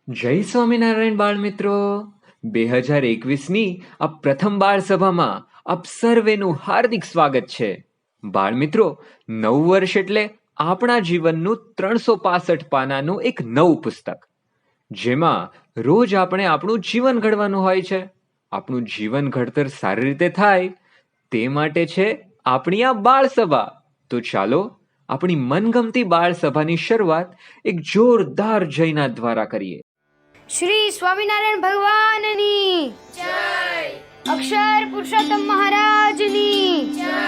જય સ્વામિનારાયણ બાળ મિત્રો. 2021ની આ પ્રથમ બાળ સભામાં આપ સર્વેનું હાર્દિક સ્વાગત છે. બાળ મિત્રો, નવું વર્ષ એટલે આપણા જીવનનું 365 પાનાનું એક નવું પુસ્તક, જેમાં રોજ આપણે આપણું જીવન ઘડવાનું હોય છે. આપણું જીવન ઘડતર સારી રીતે થાય તે માટે છે આપણી આ બાળ સભા. તો ચાલો આપણી મનગમતી બાળ સભાની શરૂઆત એક જોરદાર જયનાદ દ્વારા કરીએ. શ્રી સ્વામિનારાયણ ભગવાનની જય, અક્ષર પુરુષોત્તમ મહારાજની જય,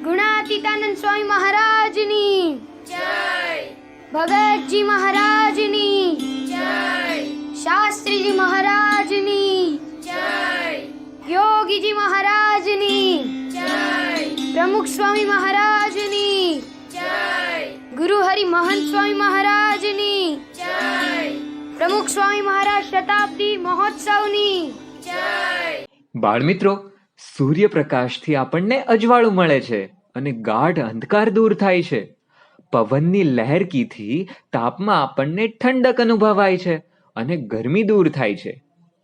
ગુણાતીતાનંદ સ્વામી મહારાજની જય, ભગતજી મહારાજની જય, શાસ્ત્રીજી મહારાજની જય, યોગીજી મહારાજની જય, પ્રમુખ સ્વામી મહારાજની જય, ગુરુ હરિ મહંત સ્વામી મહારાજની જય, પ્રમુખ સ્વામી મહારાજ શતાબ્દી મહોત્સવની જય. બાળ મિત્રો, સૂર્યપ્રકાશથી આપણને અજવાળું મળે છે અને ગાઢ અંધકાર દૂર થાય છે. પવનની લહેરકીથી તાપમાં આપણને ઠંડક અનુભવાય છે અને ગરમી દૂર થાય છે.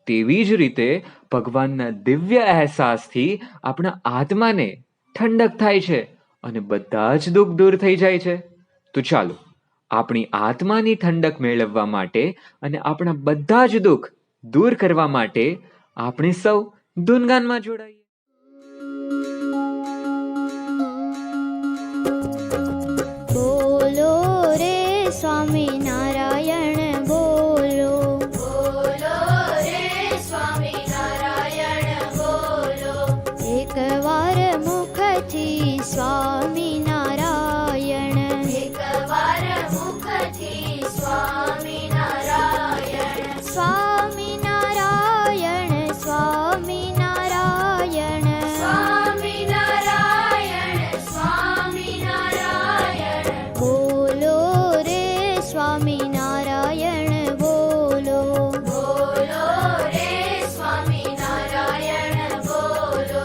તેવી જ રીતે ભગવાનના દિવ્ય અહેસાસથી આપણા આત્માને ઠંડક થાય છે અને બધા જ દુઃખ દૂર થઈ જાય છે. તો ચાલો આપણી આત્માની ઠંડક મેળવવા માટે અને આપણા બધા જ દુઃખ દૂર કરવા માટે આપણે સૌ ગુણગાનમાં જોડાઈએ. બોલો રે સ્વામિનારાયણ બોલો, બોલો રે સ્વામિનારાયણ બોલો. એકવાર મુખથી સ્વામિનારાયણ, એકવાર મુખથી સ્વામિનારાયણ, સ્વામિનારાયણ સ્વામિનારાયણ, સ્વામિનારાયણ સ્વામિનારાયણ. બોલો રે સ્વામિનારાયણ બોલો, બોલો રે સ્વામિનારાયણ બોલો.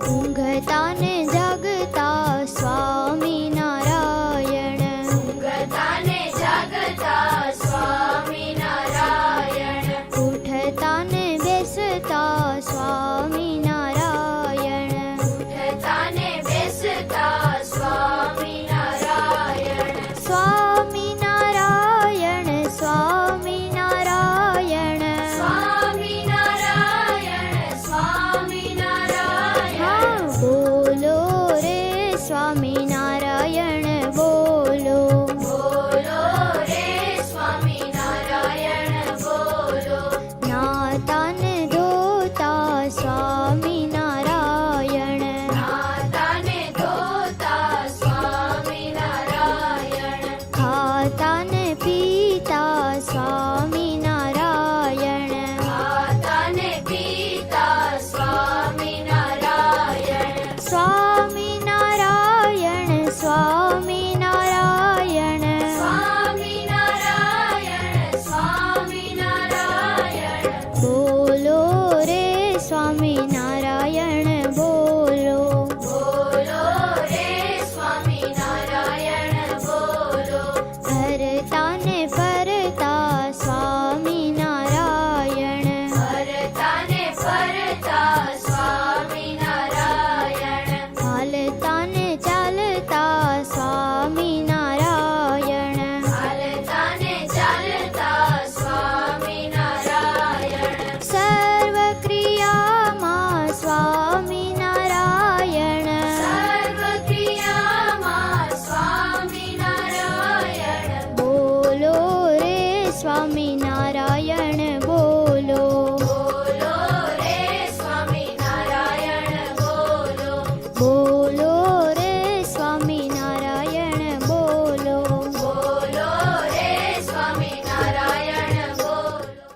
ઊંઘતા ને જાગતા સ્વામિનારાયણ, ઊંઘતા ને જાગતા સ્વામિનારાયણ, ઉઠતા ને બેસતા સ્વામિનારાયણ, ઉઠતા ને બેસતા સ્વામિનારાયણ, સ્વામિનારાયણ સ્વામિનારાયણ, સ્વામિનારાયણ સ્વામિનારાયણ. બોલો રે સ્વામિનારાયણ બોલો, બોલો રે સ્વામિનારાયણ બોલો. નાતા ને ધોતા સ્વામિનારાયણ, નાતા ને ધોતા સ્વામિનારાયણ, ખાતા ને પીતા સ્વામિનારાયણ, ખાતા ને પીતા સ્વામિનારાયણ, સ્વામિનારાયણ સ્વામિનારાયણ, સ્વામિનારાયણ સ્વામિનારાયણ. બોલો રે સ્વામિનારાયણ બોલો, બોલો રે સ્વામિનારાયણ બોલો. હરતા ને ફરતા સ્વામિનારાયણ, હરતા ને ફરતા સ્વામિનારાયણ, હાલતા ને ચાલતા સ્વામિનારાયણ, હાલતા ને ચાલતા સ્વામિનારાયણ. સર્વ ક્રિયામાં સ્વામિનારાયણ, સર્વ ક્રિયામાં સ્વામિનારાયણ. બોલો રે સ્વામિનારાયણ બોલો, બોલો રે સ્વામિનારાયણ બોલો, બોલો રે સ્વામિનારાયણ બોલો, બોલો રે સ્વામિનારાયણ બોલો.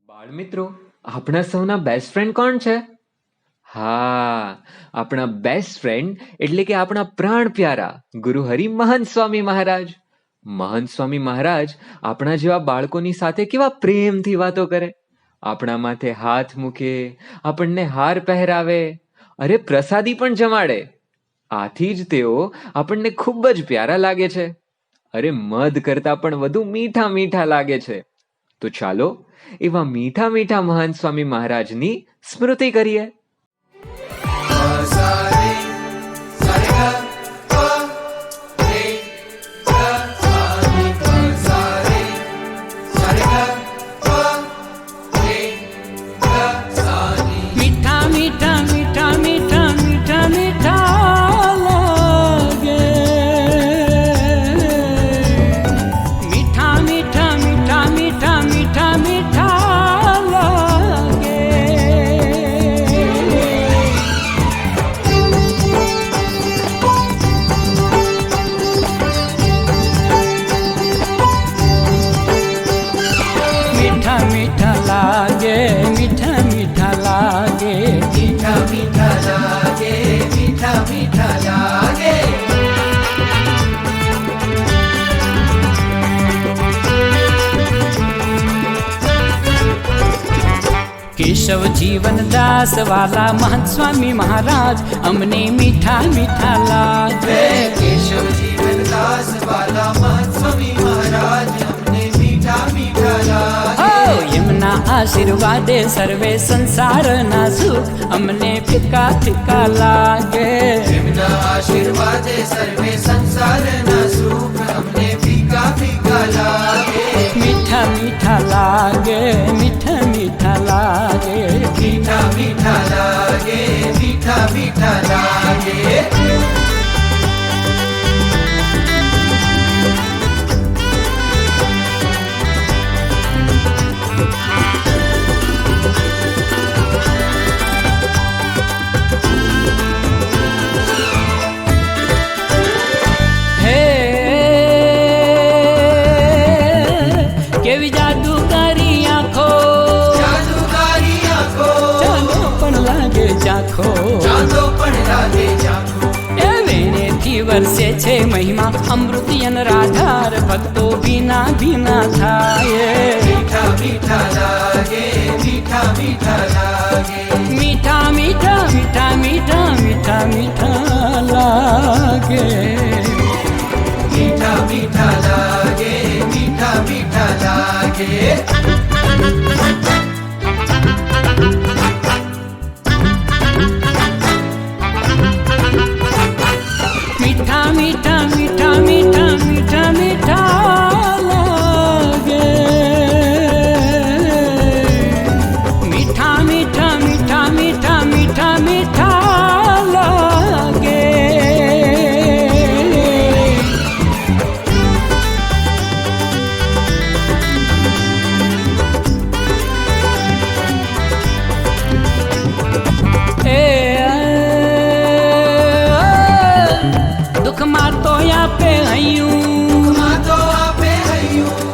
બાળ મિત્રો, આપણા સૌના બેસ્ટ ફ્રેન્ડ કોણ છે? હા, આપણા બેસ્ટ ફ્રેન્ડ એટલે કે આપણા પ્રાણ પ્યારા ગુરુ હરિ મહંત સ્વામી મહારાજ. મહંત સ્વામી મહારાજ આપણા જેવા બાળકોની સાથે કેવા પ્રેમથી વાતો કરે, આપણા માથે હાથ મૂકે, આપણને હાર પહેરાવે, અરે પ્રસાદી પણ જમાડે. આથી જ તેઓ આપણને ખૂબ જ પ્યારા લાગે છે. અરે મધ કરતા પણ વધુ મીઠા મીઠા લાગે છે. તો ચાલો એવા મીઠા મીઠા મહંત સ્વામી મહારાજની સ્મૃતિ કરીએ. केशव जीवन दास वाला महंत स्वामी महाराज हमने मीठा मीठा लागे. केशव जीवन दास वाला महंत स्वामी महाराज हमने मीठा मीठा लागे. यमुना आशीर्वादे सर्वे संसार ना सुख हमने फिका फिका लागे. यमुना आशीर्वादे सर्वे संसार ना सुख हमने फीका फीका लागे. मीठा मीठा लागे, मीठा मीठा लागे, मीठा मीठा लागे, मीठा मीठा लागे. કેવી જાદુકારી આંખો, જાદુકારી આંખો, ચાંદો પણ લાગે ઝાંખો, ચાંદો પણ લાગે ઝાંખો. એ વેણેથી વરસે છે મહિમા અમૃતિયન રાધાર ભક્તો ભીના ભીના થાય. મીઠા મીઠા લાગે, મીઠા મીઠા લાગે. મીઠા મીઠા મીઠા મીઠા મીઠા મીઠા લાગે. मीठा मीठा लागे, मीठा मीठा लागे. मीठा मीठा मीठा मीठा मीठा मीठा लागे. मीठा मीठा मीठा मीठा मीठा मीठा लागे.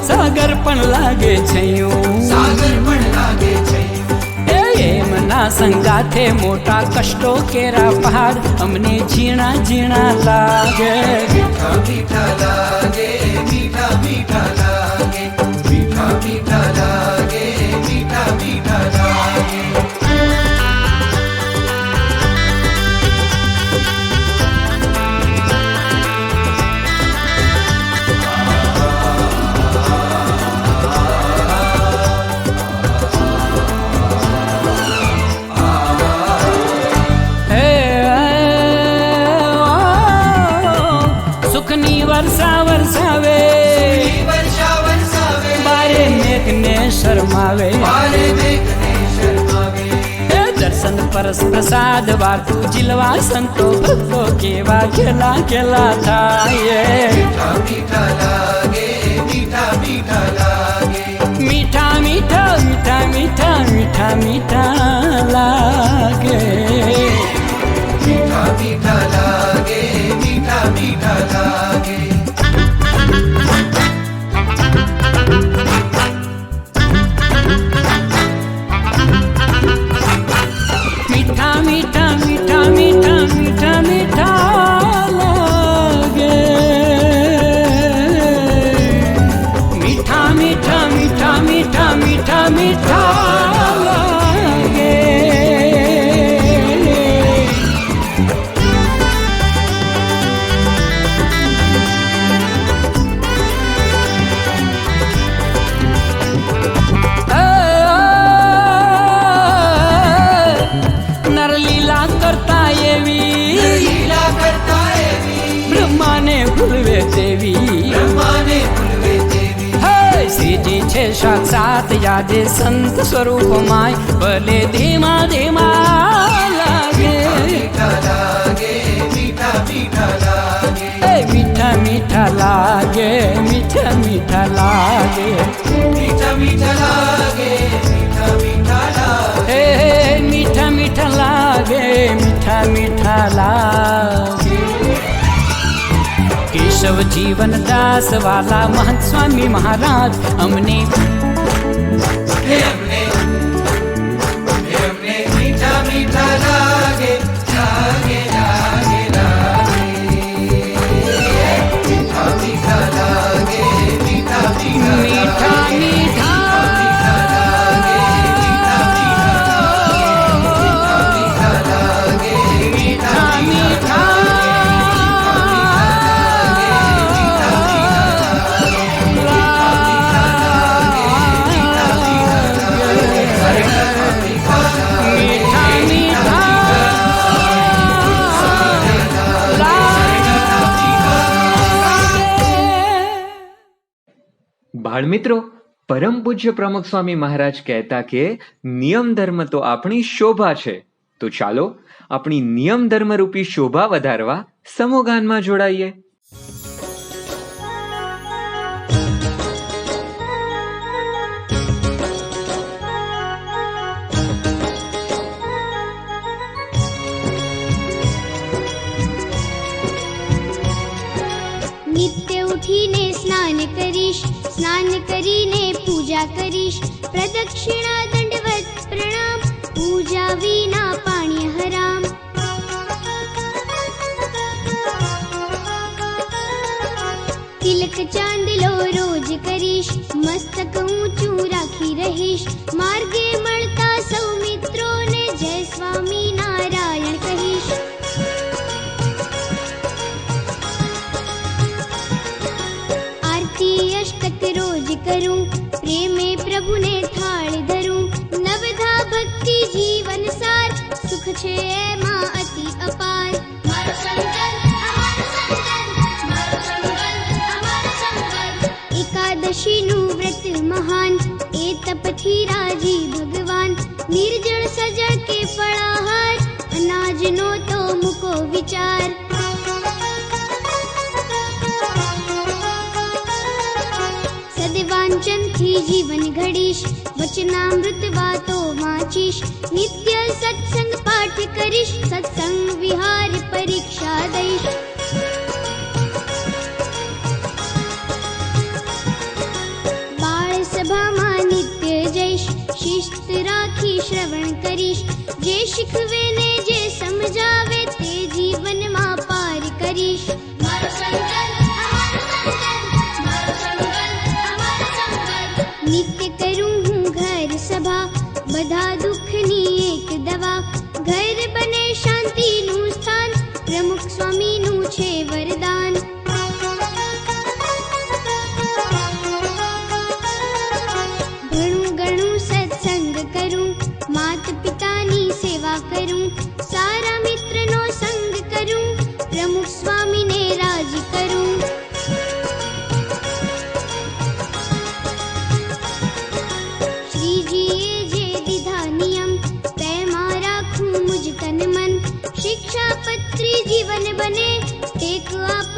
સાગર પણ લાગે છે સાગર પણ લાગે છે. એમના સંગાથે મોટા કષ્ટો કેરા પહાડ અમને ઝીણા ઝીણા લાગે. મીઠા મીઠા લાગે, મીઠા મીઠા લાગે, મીઠા મીઠા લાગે, મીઠા મીઠા લાગે. વર્ષા વરસાવે, વર્ષા વરસાવે, બારે મેઘને શરમાવે. બારે મેઘને શરમાવે. દર્શન પરસ પ્રસાદ વાર્તું જીલવા સંતો ભક્તો કેવા ખેલા ખેલા થાય. મીઠા મીઠા લાગે, મીઠા મીઠા લાગે. મીઠા મીઠા મીઠા મીઠા મીઠા મીઠા લાગે. મીઠા મીઠા લાગે, મીઠા મીઠા લાગે. મીઠા મીઠા મીઠા મીઠા મીઠા મીઠા લાગે. મીઠા મીઠા મીઠા મીઠા મીઠા મીઠા લાગે. જે છે સાક્ષાત યાદે સંત સ્વરૂપ માય ભલે ધીમા ધીમા લાગે मीठा लागे मीठा मीठा लागे એ મીઠા મીઠા લાગે મીઠા મીઠા લાગે मीठा मीठा लागे मीठा मीठा लागे હે મીઠા મીઠા લાગે મીઠા મીઠા લાગે केशव जीवन दास वाला महंत स्वामी महाराज हमने हमने मीठा मीठा लागे लागे लागे लागे मीठा मीठा लागे मीठा मीठा मीठा मीठा मीठा मीठा બાળ મિત્રો, પરમ પૂજ્ય પ્રમુખ સ્વામી મહારાજ કહેતા કે નિયમ ધર્મ તો આપણી શોભા છે. તો ચાલો આપણી નિયમ ધર્મ રૂપી શોભા વધારવા સમૂહગાનમાં જોડાઈએ. નિત્ય ઉઠીને સ્નાન કરીશ, સ્નાન કરીને પૂજા કરીશ, પ્રદક્ષિણા દંડવત પ્રણામ, પૂજા વિના પાણી હરામ. તિલક ચાંદલો રોજ કરીશ, મસ્તક ઊંચું રાખી રહીશ, માર્ગે મળતા સૌ મિત્રોને જય સ્વામી નારાયણ કહીશ. આરતી અષ્ટક રોજ કરું, પ્રેમે પ્રભુને થાળ ધરું, નવધા ભક્તિ જીવન સાર, સુખ છે એમાં અતિ અપાર. મારો સંકલ્પ, અમારો સંકલ્પ, મારો સંકલ્પ, અમારો સંકલ્પ. એકાદશીનું વ્રત મહાન, એ તપથી રાજી ભગવાન, નિર્જળ સજળ કે ફળાહાર, અનાજનો તો મૂકો વિચાર. સદવાંચનથી જીવન ઘડીશ, વચનામૃત વાતો વાંચીશ, નિત્ય સત્સંગ પાઠ કરીશ, સત્સંગ વિહાર પરીક્ષા દઈશ. બાળ સભામાં નિત્ય જઈશ, શિસ્ત રાખી શ્રવણ કરીશ, જે શીખવે ને જે સમજાવે તે જીવનમાં પાર કરીશ. મારો સંકલ્પ, અમારો સંકલ્પ, મારો સંકલ્પ, અમારો સંકલ્પ. નિત્ય કરું હું ઘર સભા, બધા દુઃખની એક દવા, ઘર બને શાંતિનું સ્થાન, પ્રમુખ સ્વામીનું છે વરદાન. ઘણું ઘણું સત્સંગ કરું, માત પિતાની સેવા કરું, સારા મિત્રનો સંગ કરું, પ્રમુખ સ્વામીને રાજી કરું. શ્રીજીએ જે દીધા નિયમ, તેમાં રાખું મુજ તન મન, શિક્ષાપત્રી જીવન બને, ટેક આપ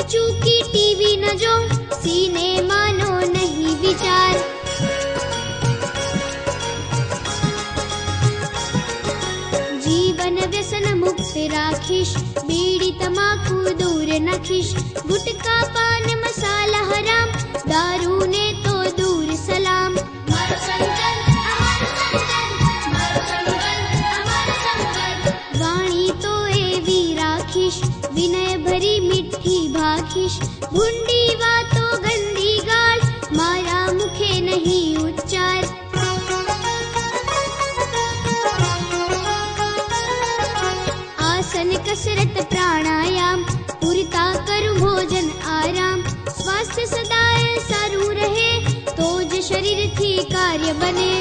चूकी टीवी न जो, सिनेमा नो नहीं विचार। जीवन व्यसन मुक्त राखीश, बीड़ी तमाकू दूर नखीश। गुटका पान मसाला हराम, दारू ने तो दूर सलाम। मारो संकल्प, हमारो संकल्प, मारो संकल्प, हमारो संकल्प। वाणी तो एवी राखीश, विनय भरी मीठी भाखीश। भूंडी वातो गंदी गाल, मारा मुखे नहीं उच्चार। आसन कसरत प्राणायाम, पूरता करूं भोजन आराम। स्वास्थ्य सदाय सारू रहे, तो ज शरीर थी कार्य बने।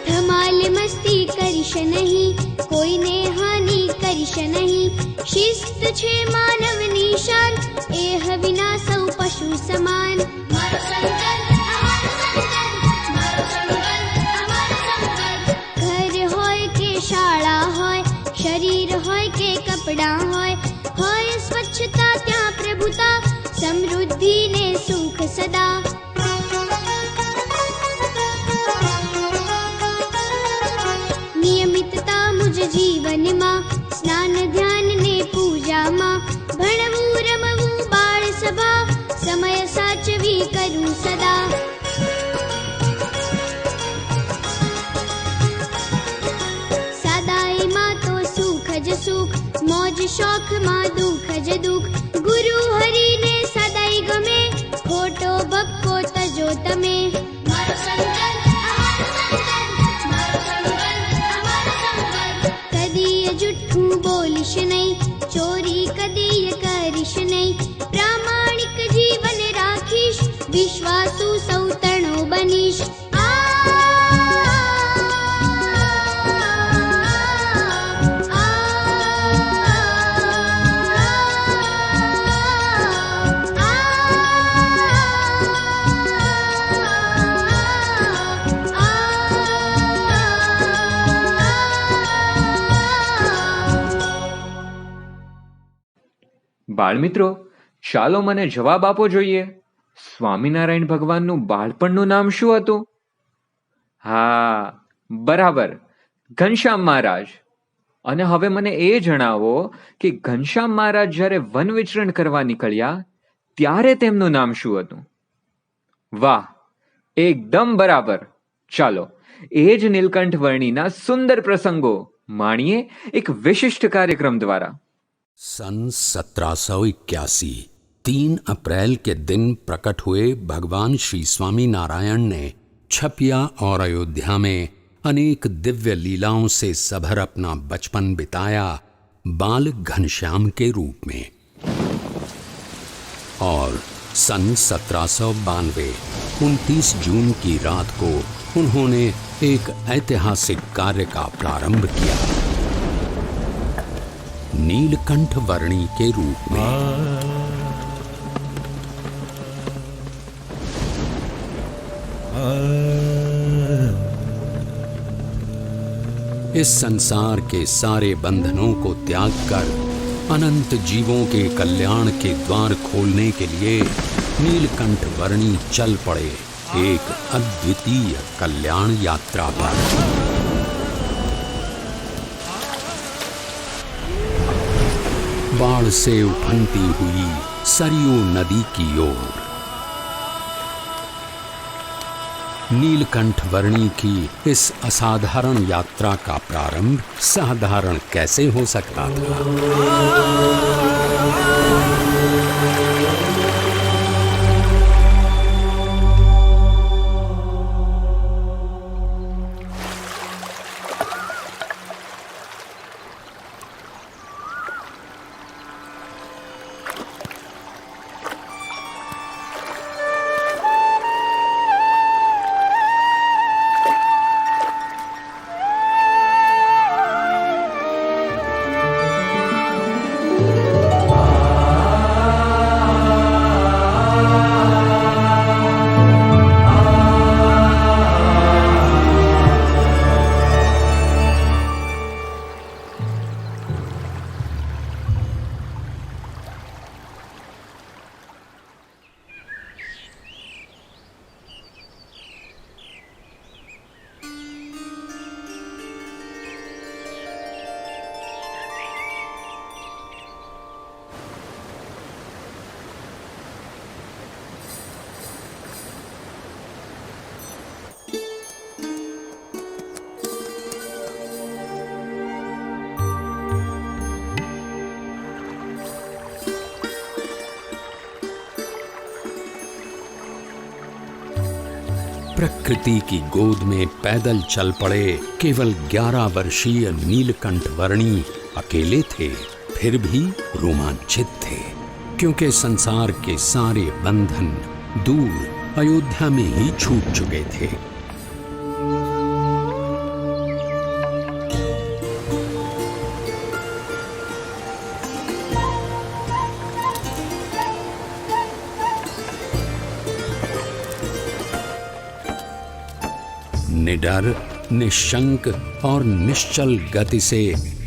धमाल मस्ती करिश नहीं, कोई ने हानि करिश नहीं। शिस्त छे मानव निशान, एह विना सौ पशु समान। मारो संकल्प, हमारो संकल्प, मारो संकल्प, हमारो संकल्प। घर होय के शाळा होय, शरीर होय के कपड़ा होय स्वच्छता त्या प्रभुता, समृद्धि ने सुख सदा। नियमितता मुझ जीवन मां, स्नान ध्यान ने पूजा मां। भणवू रमवू बाळ सभा, समय साचवी करूं सदा। सादाई मां तो सुख ज सुख, मौज शौख मां दुख ज दुख। गुरु हरि ने सदाई गमे, खोटो बप्पो तजो तमे। मारो संकल्प, हमारो संकल्प, मारो संकल्प, हमारो संकल्प। कदीय जुठ्ठू बोलिश नहीं, चोरी कदीय करिश नहीं। प्रामाणिक जीवन राखीश, विश्वासु सौतणो बनीश। બાળમિત્રો, ચાલો મને જવાબ આપો જોઈએ. સ્વામિનારાયણ ભગવાનનું બાળપણનું નામ શું હતું? હા, બરાબર, ઘનશ્યામ મહારાજ. અને હવે મને એ જણાવો કે ઘનશ્યામ મહારાજ જ્યારે વન વિચરણ કરવા નીકળ્યા ત્યારે તેમનું નામ શું હતું? વાહ, એકદમ બરાબર. ચાલો એ જ નીલકંઠ વર્ણીના સુંદર પ્રસંગો માણીએ એક વિશિષ્ટ કાર્યક્રમ દ્વારા. सन 1781 3 अप्रैल के दिन प्रकट हुए भगवान श्री स्वामी नारायण ने छपिया और अयोध्या में अनेक दिव्य लीलाओं से सभर अपना बचपन बिताया बाल घनश्याम के रूप में। और सन 1792 29 जून की रात को उन्होंने एक ऐतिहासिक कार्य का प्रारंभ किया, नीलकंठ वर्णी के रूप में। इस संसार के सारे बंधनों को त्याग कर अनंत जीवों के कल्याण के द्वार खोलने के लिए नीलकंठ वर्णी चल पड़े एक अद्वितीय कल्याण यात्रा पर। बाढ़ से उफनती हुई सरयू नदी की ओर नीलकंठ वर्णी की इस असाधारण यात्रा का प्रारंभ साधारण कैसे हो सकता था? प्रकृति की गोद में पैदल चल पड़े केवल 11 वर्षीय नीलकंठ वर्णी अकेले थे, फिर भी रोमांचित थे, क्योंकि संसार के सारे बंधन दूर अयोध्या में ही छूट चुके थे। निडर, निशंक और निश्चल गति से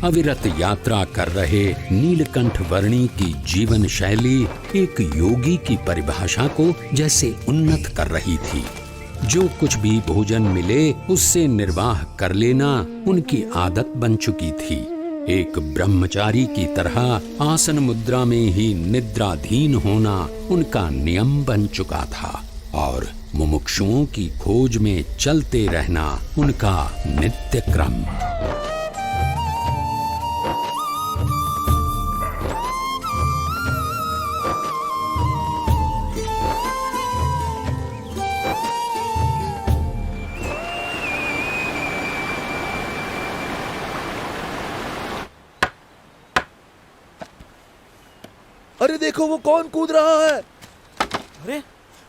अविरत यात्रा कर रहे नीलकंठ वर्णी की जीवन शैली एक योगी की परिभाषा को जैसे उन्नत कर रही थी। जो कुछ भी भोजन मिले उससे निर्वाह कर लेना उनकी आदत बन चुकी थी। एक ब्रह्मचारी की तरह आसन मुद्रा में ही निद्राधीन होना उनका नियम बन चुका था और मुमुक्षुओं की खोज में चलते रहना उनका नित्य क्रम। अरे देखो वो कौन कूद रहा है। अरे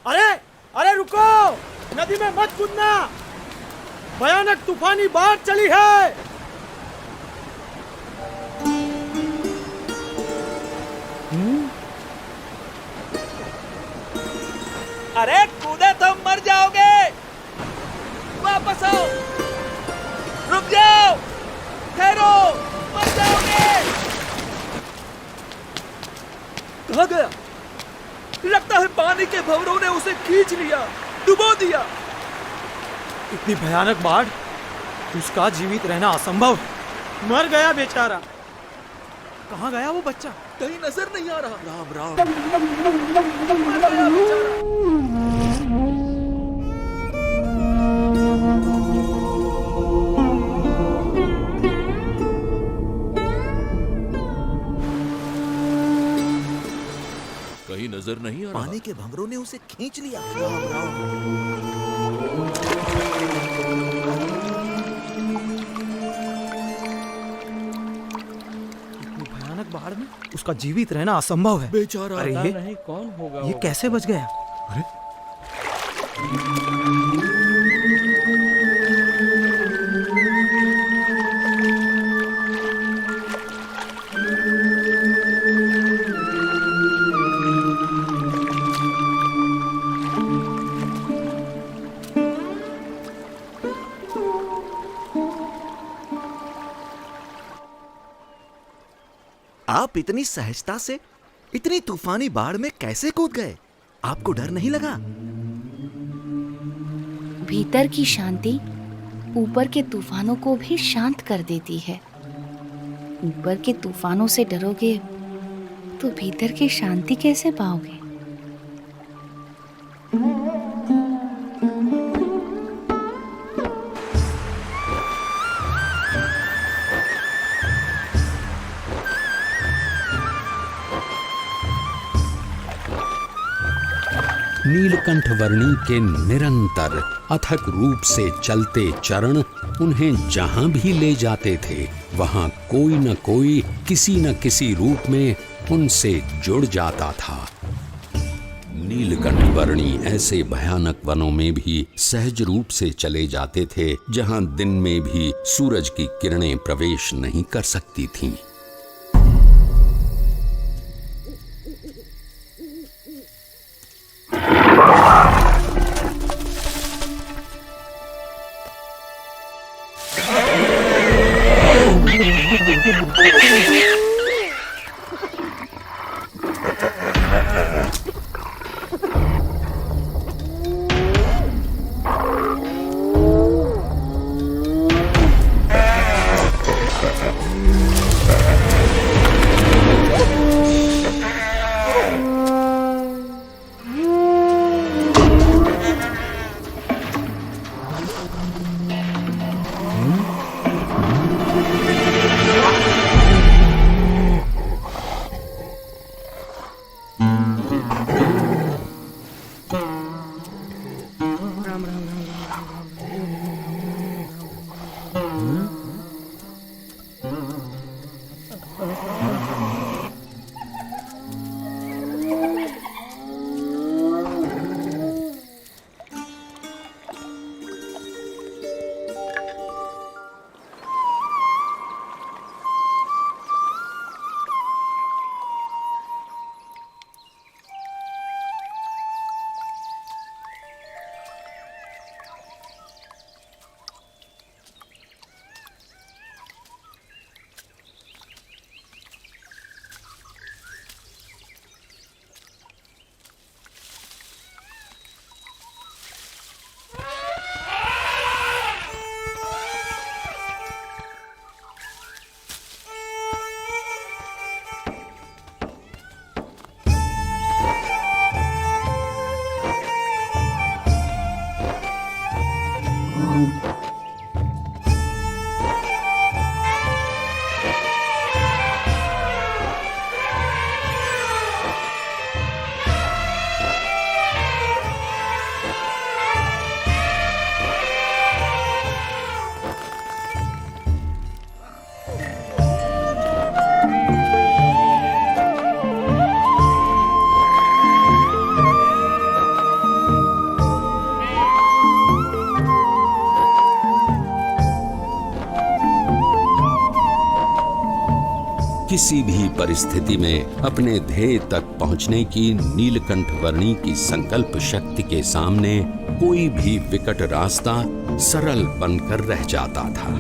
अरे अरे रुको, नदी में मत कूदना, भयानक तूफानी बाढ़ चली है। अरे कूदे तो मर जाओगे, वापस आओ, रुक जाओ, ठहरो, मर जाओगे। कहाँ गया? लगता है पानी के भंवरों ने उसे खींच लिया, डुबो दिया। इतनी भयानक बाढ़, उसका जीवित रहना असंभव है। मर गया बेचारा। कहाँ गया वो बच्चा? कहीं नजर नहीं आ रहा। राम राम। मर गया बेचारा। कहीं नजर नहीं आ रहा। पानी के भंवरों ने उसे खींच लिया। राम राम। इतनी भयानक बाढ़ में उसका जीवित रहना असंभव है। बेचारा। अरे पता नहीं कौन होगा ये वो। कैसे बच गया? अरे आप इतनी सहजता से इतनी तूफानी बाढ़ में कैसे कूद गए? आपको डर नहीं लगा? भीतर की शांति ऊपर के तूफानों को भी शांत कर देती है। ऊपर के तूफानों से डरोगे तो भीतर की शांति कैसे पाओगे? नीलकंठ वर्णी के निरंतर अथक रूप से चलते चरण उन्हें जहां भी ले जाते थे वहां कोई न कोई किसी न किसी रूप में उनसे जुड़ जाता था। नीलकंठ वर्णी ऐसे भयानक वनों में भी सहज रूप से चले जाते थे जहां दिन में भी सूरज की किरणें प्रवेश नहीं कर सकती थीं। किसी भी परिस्थिति में अपने ध्येय तक पहुंचने की नीलकंठ वर्णी की संकल्प शक्ति के सामने कोई भी विकट रास्ता सरल बनकर रह जाता था।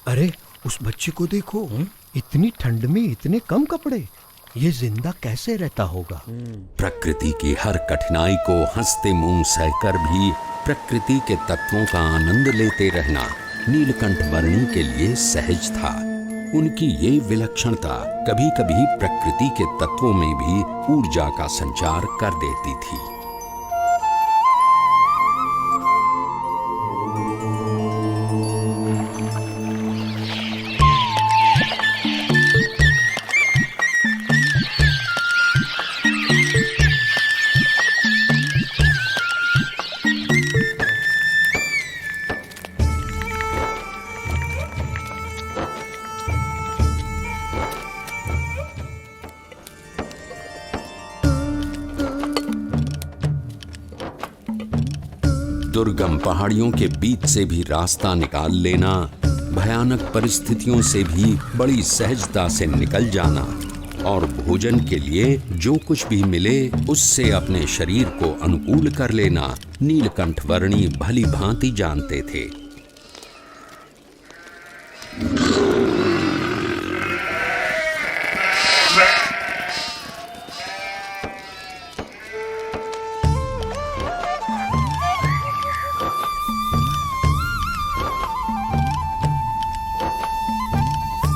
अरे उस बच्चे को देखो, इतनी ठंड में इतने कम कपड़े, ये जिंदा कैसे रहता होगा? प्रकृति की हर कठिनाई को हंसते मुंह सहकर भी प्रकृति के तत्वों का आनंद लेते रहना नीलकंठ वर्णी के लिए सहज था। उनकी ये विलक्षणता कभी कभी प्रकृति के तत्वों में भी ऊर्जा का संचार कर देती थी। दुर्गम पहाड़ियों के बीच से भी रास्ता निकाल लेना, भयानक परिस्थितियों से भी बड़ी सहजता से निकल जाना और भोजन के लिए जो कुछ भी मिले उससे अपने शरीर को अनुकूल कर लेना नीलकंठ वर्णी भली भांति जानते थे।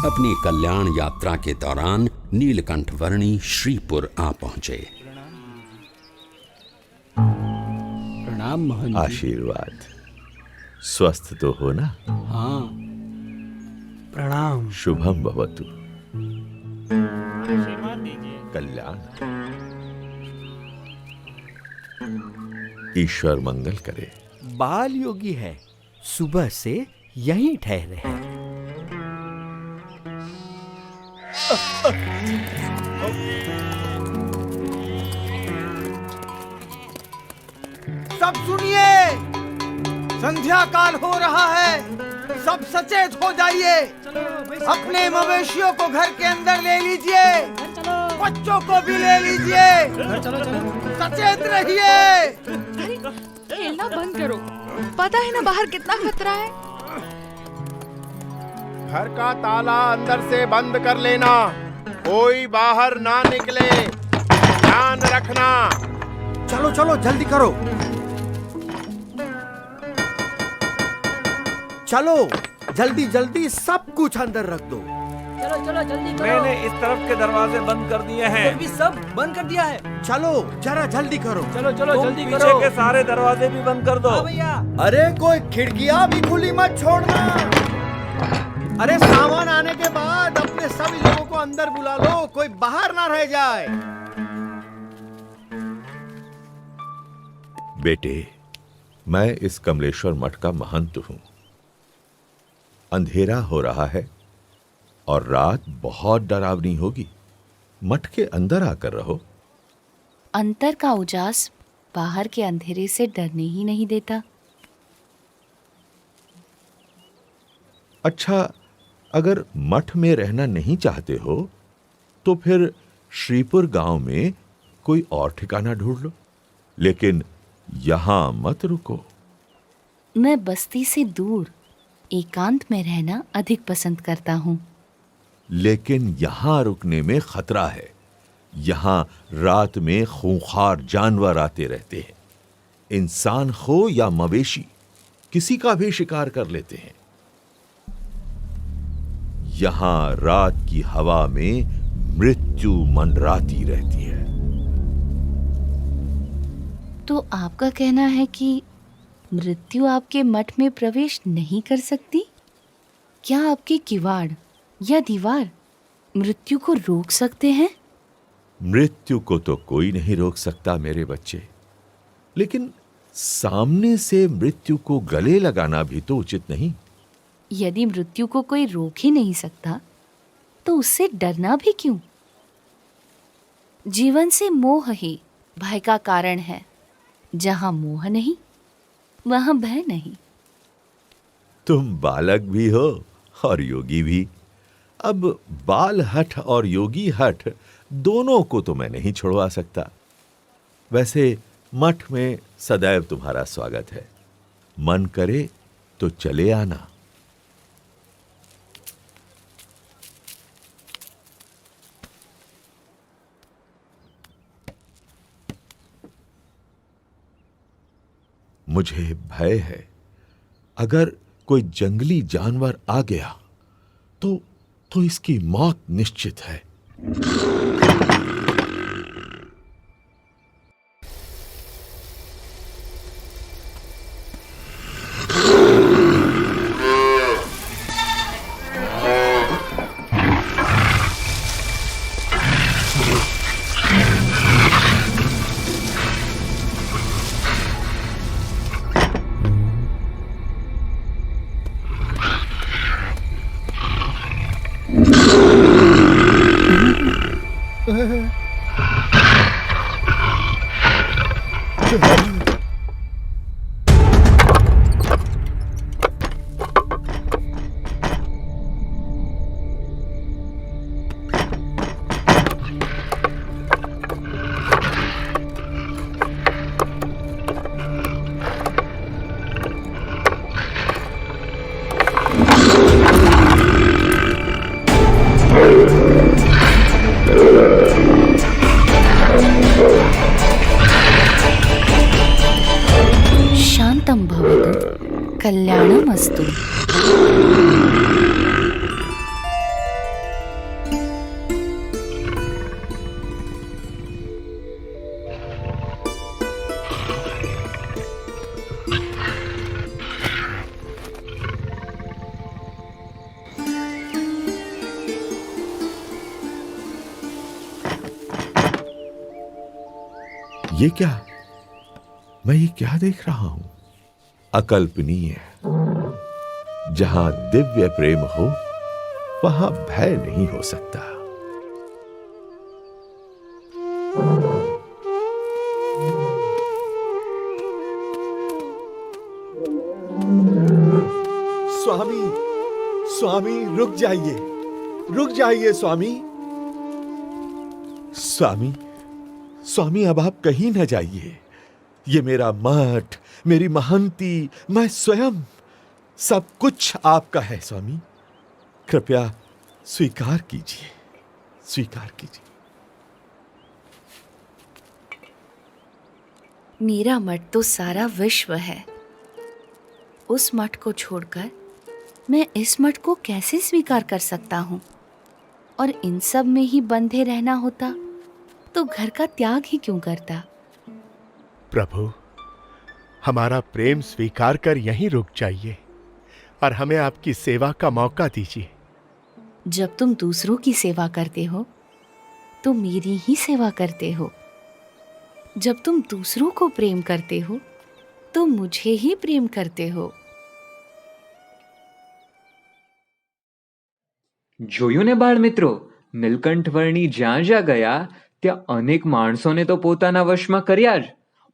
अपनी कल्याण यात्रा के दौरान नीलकंठ वर्णी श्रीपुर आ पहुंचे। प्रणाम महंत जी। आशीर्वाद। स्वस्थ तो हो ना? हाँ। प्रणाम। शुभम भवतु। कल्याण। ईश्वर मंगल करे। बाल योगी है, सुबह से यहीं ठहरे हैं। सब सुनिए, संध्या काल हो रहा है, सब सचेत हो जाइए। अपने मवेशियों को घर के अंदर ले लीजिए, बच्चों को भी ले लीजिए, सचेत रहिए। खेलना बंद करो, पता है ना बाहर कितना खतरा है। घर का ताला अंदर से बंद कर लेना, कोई बाहर ना निकले, ध्यान रखना। चलो चलो जल्दी करो, चलो जल्दी जल्दी सब कुछ अंदर रख दो। चलो चलो जल्दी करो। मैंने इस तरफ के दरवाजे बंद कर दिए हैं। भी सब बंद कर दिया है। चलो जरा जल्दी करो। चलो चलो जल्दी करो। पीछे के सारे दरवाजे भी बंद कर दो। हाँ भैया। अरे कोई खिड़कियां भी खुली मत छोड़ना। अरे सामान आने के बाद अपने सभी लोगों को अंदर बुला लो, कोई बाहर ना रह जाए। बेटे, मैं इस कमलेश्वर मठ का महंत हूं। अंधेरा हो रहा है और रात बहुत डरावनी होगी। मठ के अंदर आकर रहो। अंतर का उजास बाहर के अंधेरे से डरने ही नहीं देता। अच्छा, अगर मठ में रहना नहीं चाहते हो तो फिर श्रीपुर गांव में कोई और ठिकाना ढूंढ लो, लेकिन यहां मत रुको। मैं बस्ती से दूर एकांत में रहना अधिक पसंद करता हूँ। लेकिन यहां रुकने में खतरा है। यहां रात में खूंखार जानवर आते रहते हैं। इंसान हो या मवेशी, किसी का भी शिकार कर लेते हैं। यहां रात की हवा में मृत्यु मंडराती रहती है। तो आपका कहना है कि मृत्यु आपके मठ में प्रवेश नहीं कर सकती? क्या आपके किवाड़ या दीवार मृत्यु को रोक सकते हैं? मृत्यु को तो कोई नहीं रोक सकता मेरे बच्चे, लेकिन सामने से मृत्यु को गले लगाना भी तो उचित नहीं। यदि मृत्यु को कोई रोक ही नहीं सकता तो उससे डरना भी क्यों? जीवन से मोह ही भय का कारण है। जहां मोह नहीं वहां भय नहीं। तुम बालक भी हो और योगी भी। अब बाल हठ और योगी हठ दोनों को तो मैं नहीं छुड़वा सकता। वैसे मठ में सदैव तुम्हारा स्वागत है। मन करे तो चले आना। मुझे भय है, अगर कोई जंगली जानवर आ गया तो इसकी मौत निश्चित है। शांतं भवतु, कल्याणमस्तु। ये क्या? मैं ये क्या देख रहा हूं? अकल्पनीय। जहां दिव्य प्रेम हो वहां भय नहीं हो सकता। स्वामी, स्वामी रुक जाइए, रुक जाइए स्वामी। स्वामी, स्वामी अब आप कहीं न जाइए। ये मेरा मठ, मेरी महंती, मैं स्वयं, सब कुछ आपका है स्वामी। कृपया स्वीकार कीजिए, स्वीकार कीजिए। मेरा मठ तो सारा विश्व है। उस मठ को छोड़कर मैं इस मठ को कैसे स्वीकार कर सकता हूँ? और इन सब में ही बंधे रहना होता तो घर का त्याग ही क्यों करता? प्रभु, हमारा प्रेम स्वीकार कर यहीं रुक जाइए और हमें आपकी सेवा का मौका दीजिए। जब तुम दूसरों की सेवा करते हो तो मेरी ही सेवा करते हो। जब तुम दूसरों को प्रेम करते हो तो मुझे ही प्रेम करते हो। જોયું ને બાળ મિત્રો, નીલકંઠ વર્ણી જ્યાં જ્યાં ગયા ત્યાં અનેક માણસોને તો પોતાના વશમાં કર્યા જ,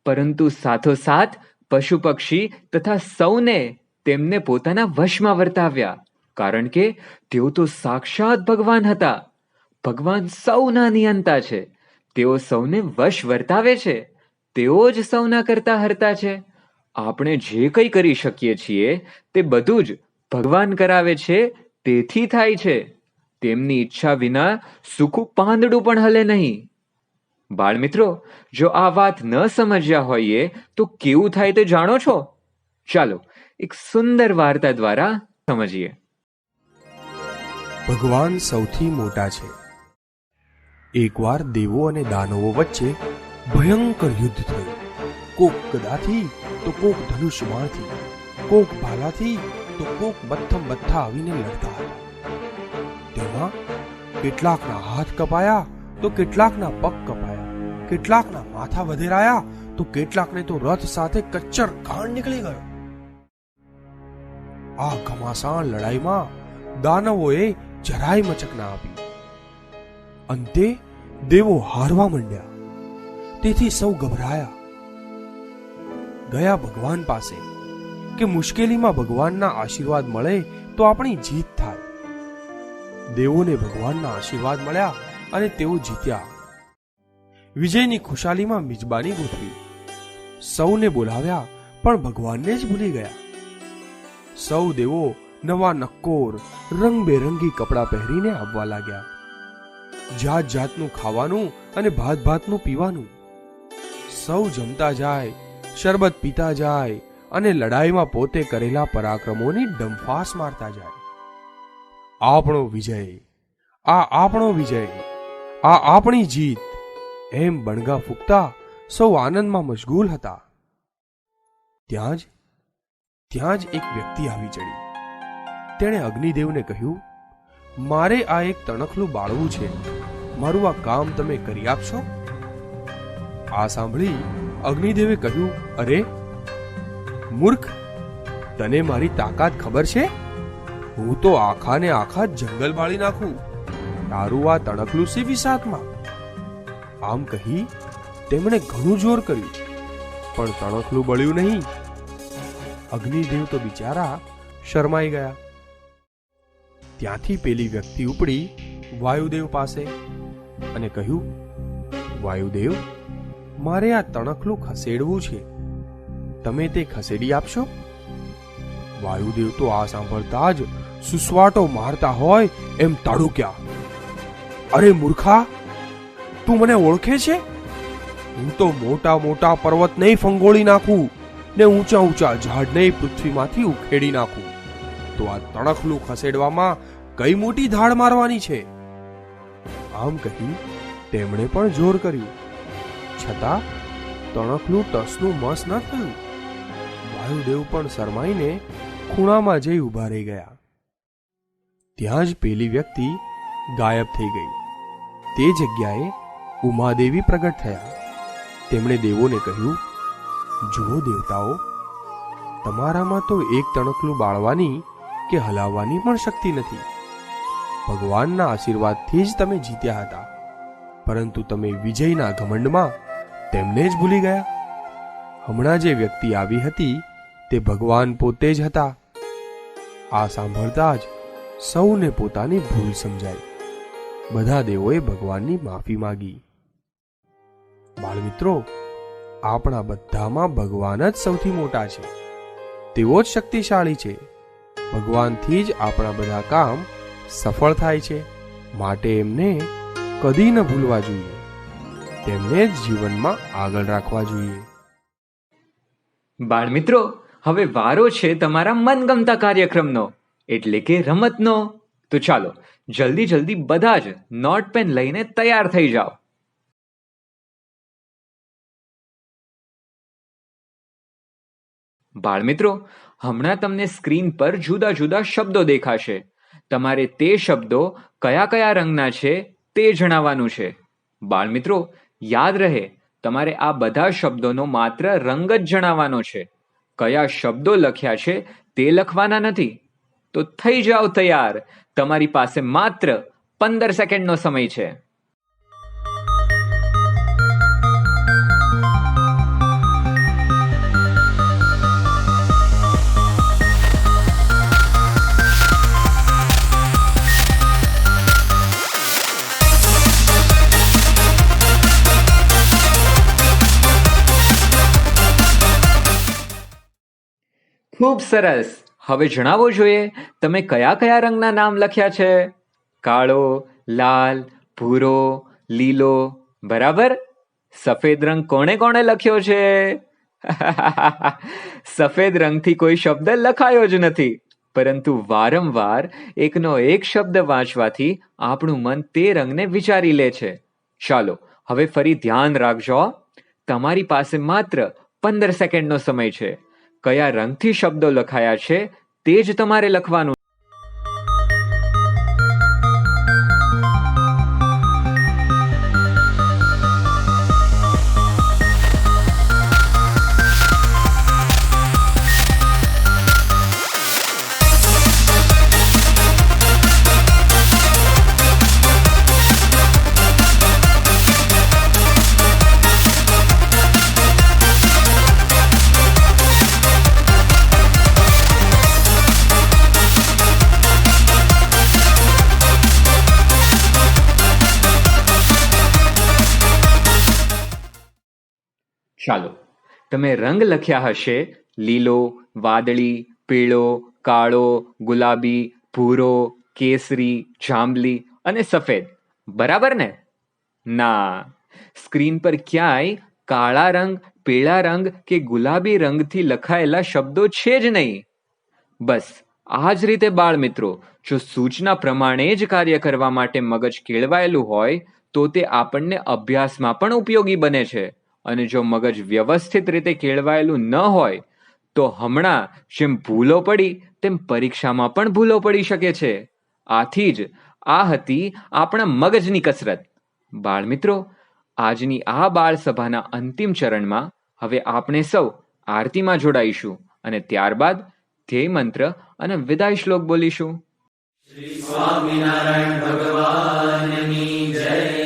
પરંતુ સાથોસાથ પશુ પક્ષી તથા સૌને તેમને પોતાના વશમાં વર્તાવ્યા, કારણ કે તેઓ તો સાક્ષાત ભગવાન હતા. ભગવાન સૌના નિયંતા છે. તેઓ સૌને વશ વર્તાવે છે. તેઓ જ સૌના કરતા હરતા છે. આપણે જે કંઈ કરી શકીએ છીએ તે બધું જ ભગવાન કરાવે છે, તેથી થાય છે. તેમની ઈચ્છા વિના સૂકું પાંદડું પણ હલે નહીં. બાળ મિત્રો, જો આ વાત ન સમજ્યા હોઈએ તો કેવું થાય તે જાણો છો? ચાલો એક સુંદર વાર્તા દ્વારા સમજીએ. ભગવાન સૌથી મોટા છે. એકવાર દેવો અને દાનવો વચ્ચે ભયંકર યુદ્ધ થયું. કોક ગદાથી તો કોક ધનુષ બાણથી, કોક ભાલાથી તો કોક મથ્થમ મથ્થા આવીને લડતા હતા. તેમાં કેટલાકના હાથ કપાયા તો કેટલાકના પગ કપાયા, કેટલાકના માથા વધેરાયા તો કેટલાકને તો રથ સાથે કચ્ચર ઘાણ નીકળી ગયો. આ ઘમાસાણ લડાઈમાં દાનવોએ જરાય મચક ના આપી. અંતે દેવો હારવા માંડ્યા. તેથી સૌ ગભરાયા. ગયા ભગવાન પાસે કે મુશ્કેલીમાં ભગવાનના આશીર્વાદ મળે તો આપણી જીત થાય. દેવોને ભગવાનના આશીર્વાદ મળ્યા અને તેઓ જીત્યા. વિજયની ખુશાલીમાં મિજબાની ગોઠવી. સૌને બોલાવ્યા પણ ભગવાનને જ ભૂલી ગયા. સૌ દેવો નવા નક્કોર રંગબેરંગી કપડાં પહેરીને આવવા લાગ્યા. જાત જાતનું ખાવાનું અને ભાત ભાતનું પીવાનું. સૌ જમતા જાય, શરબત પીતા જાય અને લડાઈમાં પોતે કરેલા પરાક્રમોની ડંફાસ મારતા જાય. આપણો વિજય, આ આપણો વિજય, આ આપણી જીત એમ બણગા ફૂંકતા સૌ આનંદમાં મશગુલ હતા. ત્યાં જ એક વ્યક્તિ આવી ચડી. તેણે અગ્નિદેવને કહ્યું, મારે આ એક તણખલું બાળવું છે, મારું આ કામ તમે કરી આપશો? આ સાંભળી અગ્નિદેવે કહ્યું, અરે મૂર્ખ, તને મારી તાકાત ખબર છે? હું તો આખાને આખા જંગલ બાળી નાખું, તારું આ તણખલું સી વિસાતમાં. આમ કહી તેમણે ઘણું જોર કર્યું, પણ તણખલું બળ્યું નહીં. અગ્નિદેવ તો બિચારા શરમાઈ ગયા. ત્યાંથી પેલી વ્યક્તિ ઉપડી વાયુદેવ પાસે અને કહ્યું, વાયુદેવ, મારે આ તણખલું ખસેડવું છે, તમે તે ખસેડી આપશો? વાયુદેવ તો આ સાંભળતા જ સુસવાટો મારતા હોય એમ તાડુક્યા. અરે મૂર્ખા, તું મને ઓળખે છે? હું તો મોટા મોટા પર્વત નહીં ફંગોળી નાખું ને ઊંચા ઊંચા ઝાડને પૃથ્વીમાંથી ઉખેડી નાખું, તો આ તણખલું ખસેડવામાં કઈ મોટી ધાડ મારવાની છે? આમ કહી તેમણે પણ જોર કર્યું, છતાં તણખલું ટસનું મસ ન થયું. વાયુદેવ પણ શરમાઈને ખૂણામાં જઈ ઊભા રહી ગયા. ત્યાં જ પેલી વ્યક્તિ ગાયબ થઈ ગઈ. તે જગ્યાએ ઉમાદેવી પ્રગટ થયા. તેમણે દેવોને કહ્યું, જુઓ દેવતાઓ, તમારામાં તો એક તણખલું બાળવાની કે હલાવવાની પણ શક્તિ નથી. ભગવાનના આશીર્વાદથી જ તમે જીત્યા હતા, પરંતુ તમે વિજયના ઘમંડમાં તેમને જ ભૂલી ગયા. હમણાં જે વ્યક્તિ આવી હતી તે ભગવાન પોતે જ હતા. આ સાંભળતા જ સૌને પોતાની ભૂલ સમજાઈ. બધા દેવોએ ભગવાનની માફી માંગી. બાળમિત્રો, આપણા બધામાં ભગવાન જ સૌથી મોટા છે. તેઓ જ શક્તિશાળી છે. ભગવાનથી જ આપણા બધા કામ સફળ થાય છે. માટે એમને કદી ન ભૂલવા જોઈએ. તેમને જ જીવનમાં આગળ રાખવા જોઈએ. બાળમિત્રો, હવે વારો છે તમારા મનગમતા કાર્યક્રમનો, એટલે કે રમતનો. તો ચાલો જલ્દી જલ્દી બધા જ નોટ પેન લઈને તૈયાર થઈ જાઓ. બાળમિત્રો, હમણાં તમને સ્ક્રીન પર જુદા જુદા શબ્દો દેખાશે. તમારે તે શબ્દો કયા કયા રંગના છે તે જણાવવાનું છે. બાળમિત્રો, યાદ રહે, તમારે આ બધા શબ્દોનો માત્ર રંગ જ જણાવવાનો છે. કયા શબ્દો લખ્યા છે તે લખવાના નથી. તો થઈ જાઓ તૈયાર. તમારી પાસે માત્ર 15 સેકન્ડનો સમય છે. ખૂબ સરસ. હવે જણાવો જોઈએ તમે કયા કયા રંગના નામ લખ્યા છે? કાળો, લાલ, ભૂરો, લીલો. બરાબર. સફેદ રંગ કોણે કોણે લખ્યો છે? સફેદ રંગથી કોઈ શબ્દ લખાયો જ નથી, પરંતુ વારંવાર એકનો એક શબ્દ વાંચવાથી આપણું મન તે રંગને વિચારી લે છે. ચાલો હવે ફરી ધ્યાન રાખજો. તમારી પાસે માત્ર 15 સેકન્ડનો સમય છે. કયા રંગથી શબ્દો લખાયા છે તે જ તમારે લખવાનું. ચાલો, તમે રંગ લખ્યા હશે લીલો, વાદળી, પીળો, કાળો, ગુલાબી, ભૂરો, કેસરી, જાંબલી અને સફેદ, બરાબર ને? ના, સ્ક્રીન પર ક્યાંય કાળા રંગ, પીળા રંગ કે ગુલાબી રંગથી લખાયેલા શબ્દો છે જ નહીં. બસ આ જ રીતે બાળ મિત્રો, જો સૂચના પ્રમાણે જ કાર્ય કરવા માટે મગજ કેળવાયેલું હોય તો તે આપણને અભ્યાસમાં પણ ઉપયોગી બને છે. અને જો મગજ વ્યવસ્થિત રીતે કેળવાયેલું ન હોય તો હમણાં જેમ ભૂલો પડી તેમ પરીક્ષામાં પણ ભૂલો પડી શકે છે. આથી જ આ હતી આપણા મગજની કસરત. બાળ મિત્રો, આજની આ બાળ સભાના અંતિમ ચરણમાં હવે આપણે સૌ આરતીમાં જોડાઈશું અને ત્યારબાદ ધ્યેય મંત્ર અને વિદાય શ્લોક બોલીશું. શ્રી સ્વામિનારાયણ ભગવાનની જય.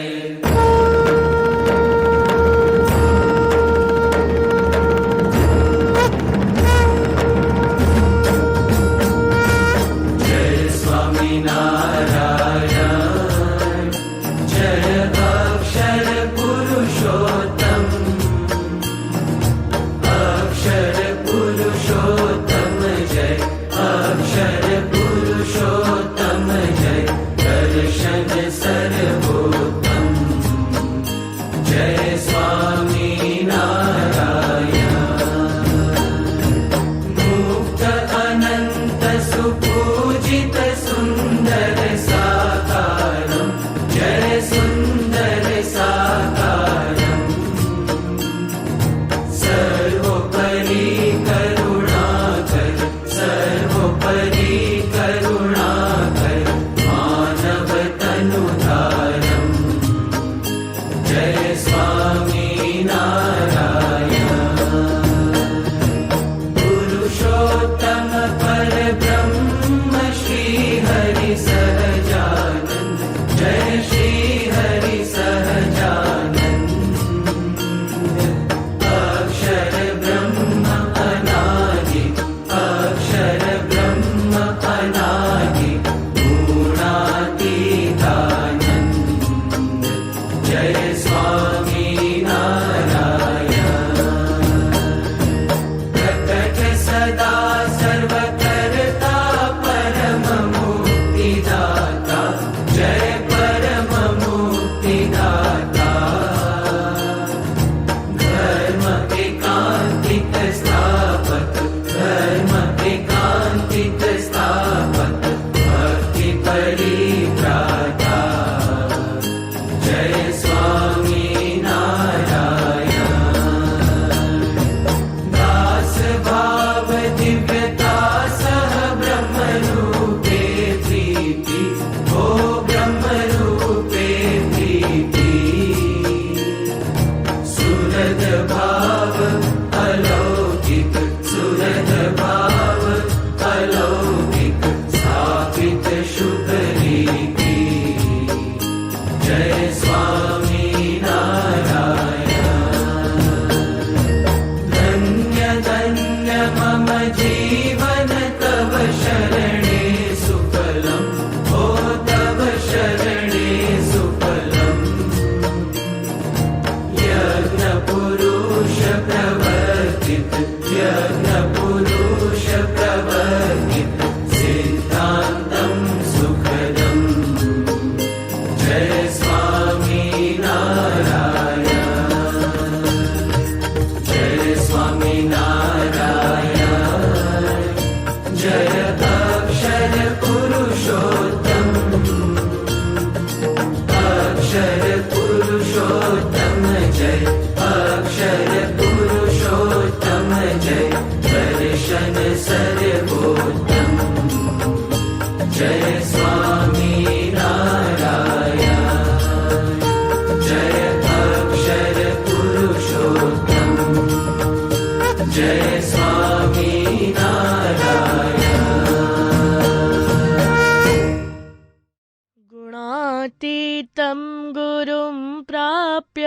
गुणातीतं गुरुं प्राप्य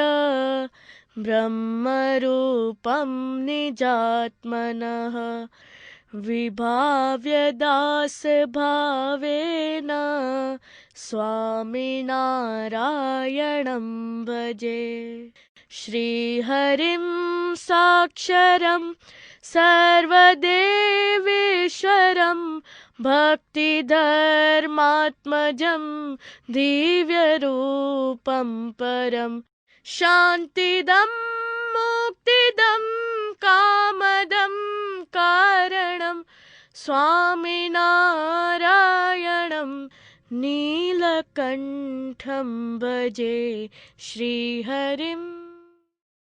ब्रह्मरूपं निजात्मनः विभाव्य दासभावेन स्वामिनारायणं भजे. श्रीहरिं साक्षरं सर्वदेवेश्वरं भक्तिधर्मात्मजं दिव्यरूपं परं शान्तिदं मुक्तिदं कामदं कारणं स्वामिनारायणं नीलकण्ठं भजे श्रीहरिम्।